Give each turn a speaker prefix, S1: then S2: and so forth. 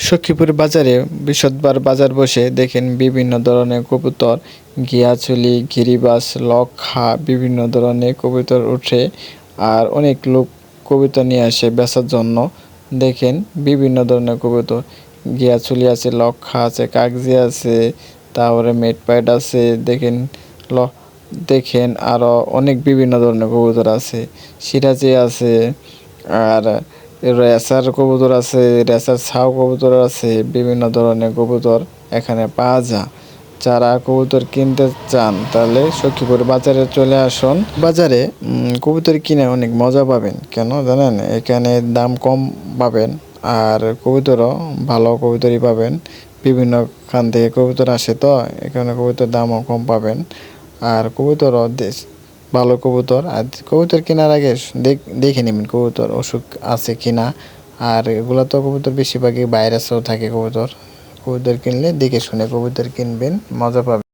S1: সখীপুর বাজারে বৃহস্পতিবার বাজার বসে দেখেন বিভিন্ন ধরনের কবুতর, গিয়াচুলি, গিরিবাজ, লক্ষা বিভিন্ন ধরনের কবুতর ওঠে। আর অনেক লোক কবুতর নিয়ে আসে বেচার জন্য। দেখেন বিভিন্ন ধরনের কবুতর, গিয়াচুলি আছে, লক্ষা আছে, কাগজি আছে, তারপরে মেটপাইট আছে। ল দেখেন আরও অনেক বিভিন্ন ধরনের কবুতর আছে, সিরাজি আছে, আর রেসার কবুতর আছে, রেসার ছাউ কবুতর আছে। বিভিন্ন ধরনের কবুতর এখানে পাওয়া যায়। যারা কবুতর কিনতে চান তাহলে সখীপুর বাজারে চলে আসুন। বাজারে কবুতর কিনে অনেক মজা পাবেন। কেন জানেন? এখানে দাম কম পাবেন, আর কবুতরও ভালো কবুতরই পাবেন। বিভিন্ন খান থেকে কবুতর আসে, তো এখানে কবুতর দামও কম পাবেন। আর কবুতরও ভালো কবুতর। আর কবুতর কেনার আগে দেখে নেবেন কবুতর অসুখ আছে কিনা। আর এগুলো তো কবুতর বেশিরভাগই ভাইরাসও থাকে। কবুতর কিনলে দেখে শুনে কবুতর কিনবেন, মজা পাবেন।